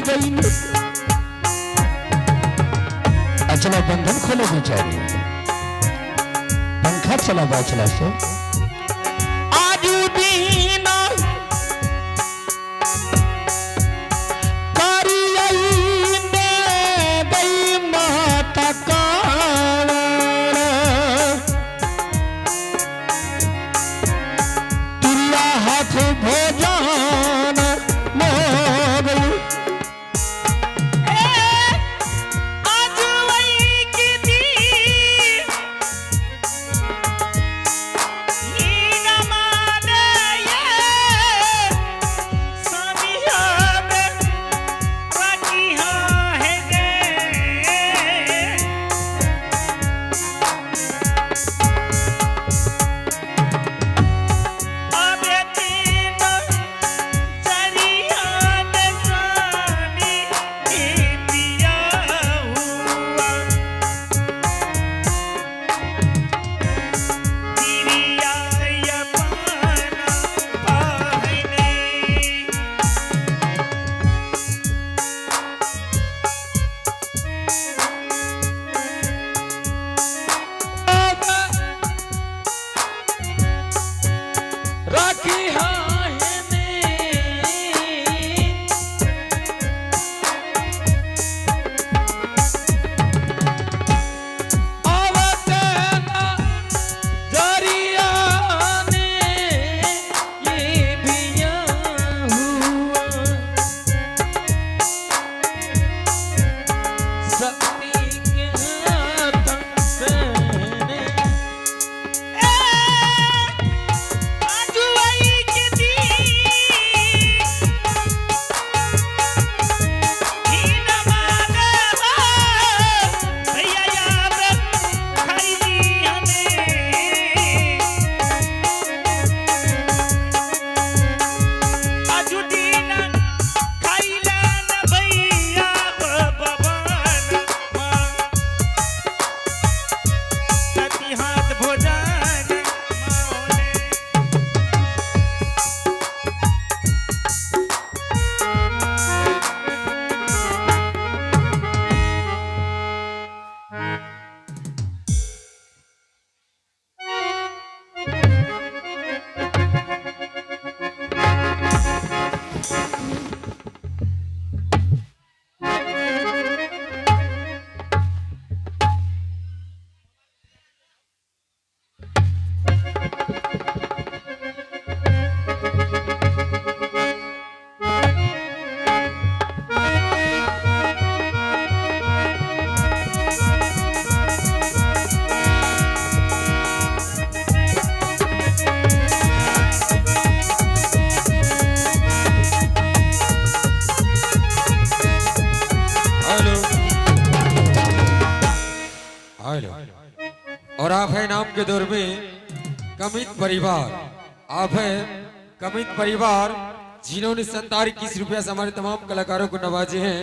गई। अचला बंधन खोलो बेचारी, पंखा चला बाचला से आज दीना और आप है नाम के दौर में कमित परिवार। आप है कमित परिवार जिन्होंने 2721 से हमारे तमाम कलाकारों को नवाजे हैं।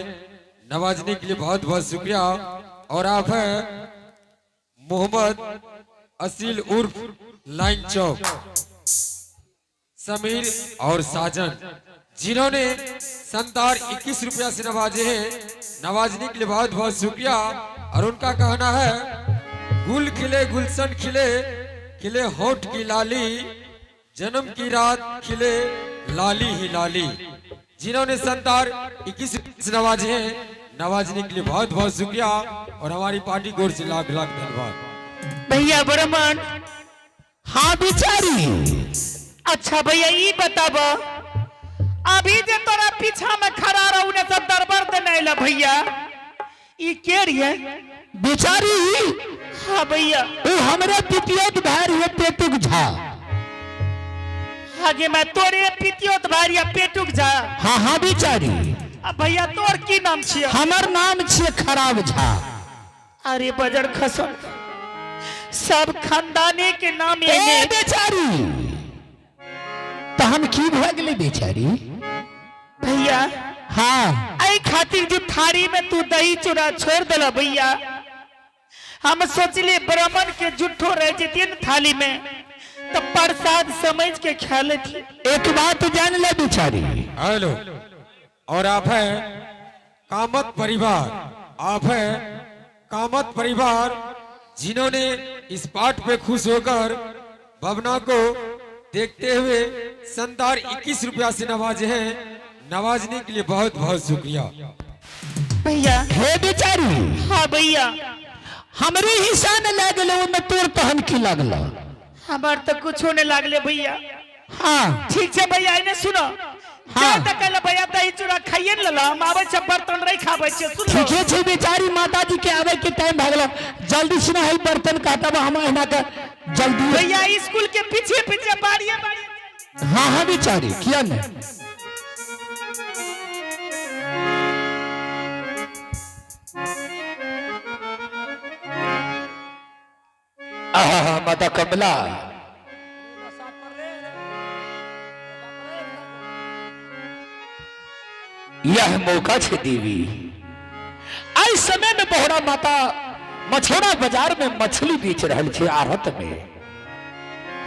नवाजने के लिए बहुत बहुत शुक्रिया। और आप है मोहम्मद असील उर्फ लाइन चौक, समीर और साजन जिन्होंने 2721 से नवाजे हैं। नवाजने के लिए बहुत बहुत शुक्रिया। और उनका कहना है गुल खिले गुलशन खिले, खिले होठ की लाली, जन्म की रात खिले लाली ही लाली। जिन्होंने 2721 नवाजे हैं। नवाजने के लिए बहुत बहुत शुक्रिया। और हमारी पार्टी की ओर से लाख लाख धन्यवाद। भैया ब्रह्मण। हाँ बिचारी। अच्छा भैया ये बताब, अभी जे तोरा पीछा में खड़ा रहू ने सब दरबार देने ला भैया, ये के रिए बिचारी? हाँ भैया वो हमरे पितियत भाई है पेटुक झा। आगे मैं तोरे पितियत भाई पेटुक झा। हाँ हाँ बिचारी। अब भैया तोर की नाम छिए? हमर नाम छिए खराब झा। अरे बजर खसन सब खानदाने के नाम ए बेचारी, तो हम की भ गेली बेचारी? भैया हाँ आई खातिर जो थारी में तू दही चूड़ा छोड़ दिला भैया, हम सोचले ब्राह्मण के जुठो रह जती थाली में तो प्रसाद समझ के खा लेती। एक बात जान ले बिचारी। हेलो और आप हैं कामत परिवार, आप हैं कामत परिवार जिन्होंने इस पाठ पे खुश होकर भावना को देखते हुए शानदार 21 रुपया से नवाजे हैं। नवाजने के लिए बहुत बहुत शुक्रिया भैया। हे बेचारी, हाँ भैया, हमरे हिस्सा न लागल में तोर तहन की लागल। हमार तो कुछ होने लागले भैया। हाँ ठीक है भैया, इन्हें सुनो। हाँ। तक भैया दही चूड़ा खाइए न लला, हम आवे छे बर्तन रही खावे छे। सुन लो। ठीक है बेचारी माता जी के आवे के टाइम भागल, जल्दी सुना है बर्तन काटब हम एना का जल्दी। भैया स्कूल के पीछे पीछे बाड़िया बाड़िया। हाँ हाँ बेचारी, किया न माता कमला, यह मौका छे देवी। आज समय में बहोड़ा माता मछोड़ा बाजार में मछली बेच रहल छे आढ़त में,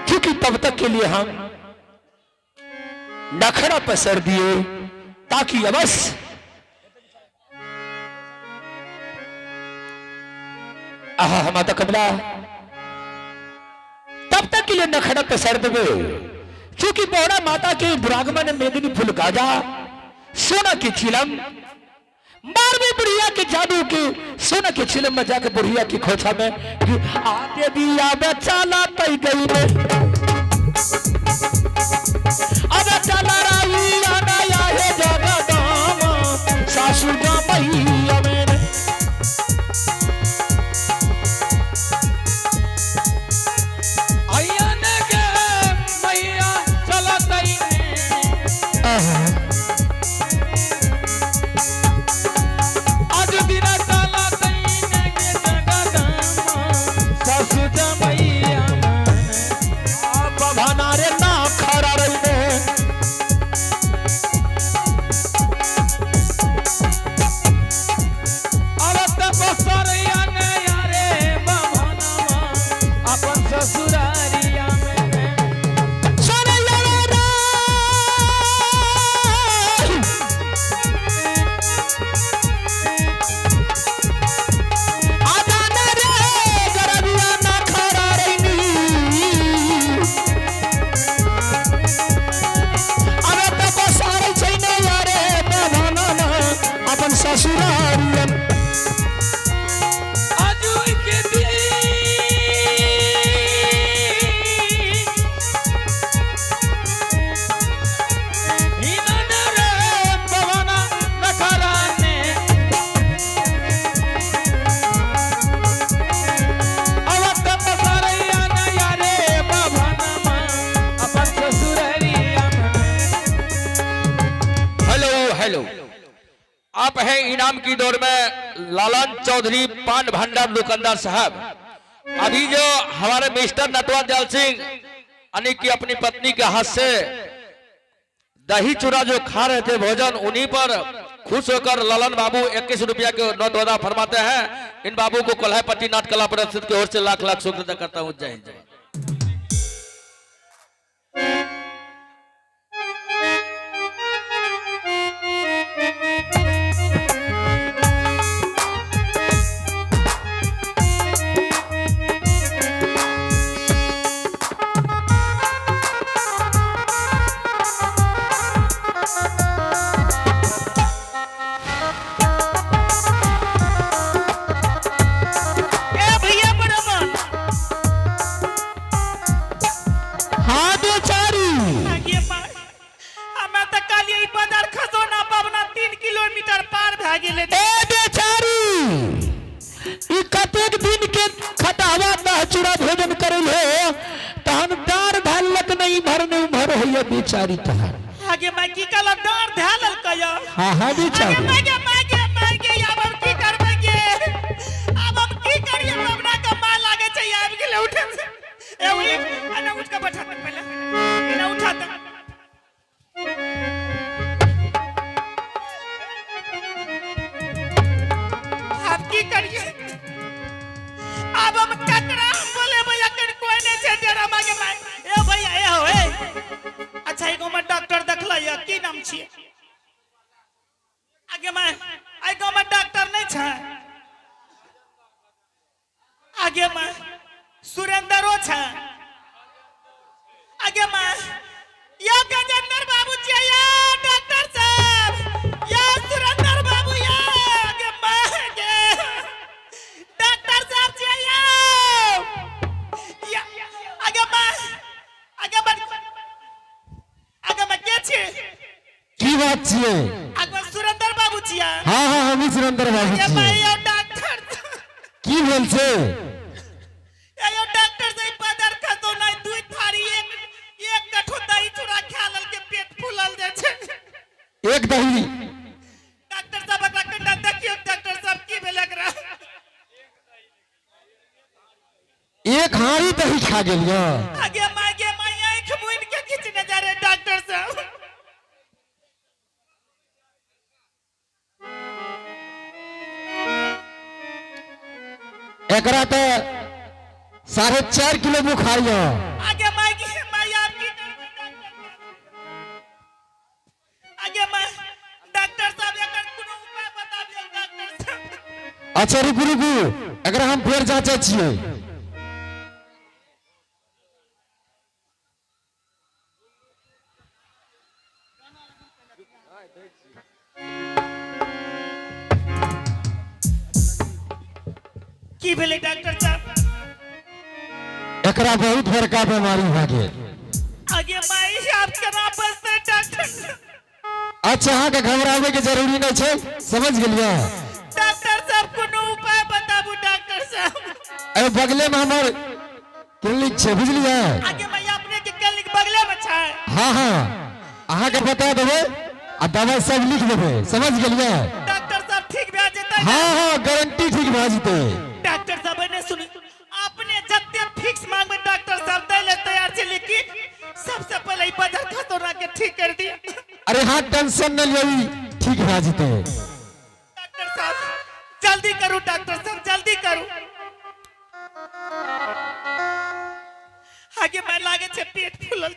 क्योंकि तब तक के लिए हम नखरा पसर दिए ताकि अवश्य माता कमला तब तक के लिए नखरा पसर देवे, क्योंकि बहोड़ा माता के दुरागमन मेदिनी फुलकाजा सोना के चिलम मारवी बुढ़िया के जादू के सोना के चिलम में जाकर बुढ़िया की खोछा में आते दिया बेचाला तई गई में अब चला रही आना या है जगह दाम सासू का मैया मेरे आया ने के मैया चला तई आप हैं इनाम की दौड़ में लालन चौधरी पान भंडार दुकानदार साहब। अभी जो हमारे मिस्टर नटवर दयाल सिंह यानी कि अपनी पत्नी के हाथ से दही चूड़ा जो खा रहे थे भोजन, उन्हीं पर खुश होकर ललन बाबू 21 रुपया के नोट अदा फरमाते हैं। इन बाबू को कोल्हापट्टी नाट्य कला परिषद की ओर से लाख लाख शुक्रिया करता हूँ। जय हिंद जय। बेचारी तहार आगे मैं की कल डार ध्यान कया। हाँ हाँ बेचारी मागे अब हम की करबे के, अब हम की करिए, हमरा का मां लागे चाहिए आब गेले उठे से ए उली अना उठ के बैठा पहले इना उठा त अब की करिए, अब हम ककरा बोले भैया कर कोई नहीं छे डेरा मागे मां ए भैया ए हो ए अच्छा एगो में डॉक्टर देखला या की नाम छिए आगे मैं आई गांव में डॉक्टर नहीं छा आगे मैं सुरेंद्रो छा आगे मैं यो गजेंद्र बाबू जी या डॉक्टर साहब या सुरेंद्र बाबू या आगे मैं डॉक्टर साहब जी या आगे मैं के छी की बात छिए आगे सुरेंद्र बाबू जी या हाँ हाँ हम ही सुरेंद्र बाबू आगे मैं छिए यो डॉक्टर की भेल छे यो डॉक्टर से पदर का तो नहीं दुई थारी एक कठो दही चूड़ा खा लल के पेट फूलल जाय छे एक दही डॉक्टर साहब एकरा कन्ना देखियो डॉक्टर साहब की भेल एकरा एक हारी दही खा गेलियो आगे मागे मैं आंख मुइन के खींचने जा रहे डॉक्टर साहब एकरा तो 4.5 किलो बुखार यो आगे मागे मैं आपकी आगे मैं डॉक्टर साहब एकर कोनो उपाय बता दियो डॉक्टर साहब अच्छा रुकू रुकू एकरा हम फेर जांचे छिए की भेले डॉक्टर साहब एकरा बहुत बड़का बीमारी भ गेल आगे मैं आप केना बचते डॉक्टर साहब अच्छा अहाँ के घबरावे के जरूरी नहीं छे समझ गेलियो डॉक्टर साहब कोनो उपाय बताबू डॉक्टर साहब ए बगले में हमर क्लिनिक छे बुझलिए आगे मैं अपने के क्लिनिक बगले में छै हाँ हाँ अहाँ के बता देबे आ दवाई सब लिख देबे समझ गेलिए डॉक्टर साहब ठीक भए जेतै हाँ हाँ गारंटी ठीक भ जेतै डॉक्टर साहब ने सुनी अपने जत्ते फिक्स मांग में डॉक्टर साहब दे ले तैयार छे लेकिन सबसे पहले ई बजर खतरा के ठीक कर दिया अरे हाँ टेंशन न लियो ठीक भ जेतै डॉक्टर साहब जल्दी करो डॉक्टर साहब जल्दी करो आगे मैं लागे छे पेट फूलल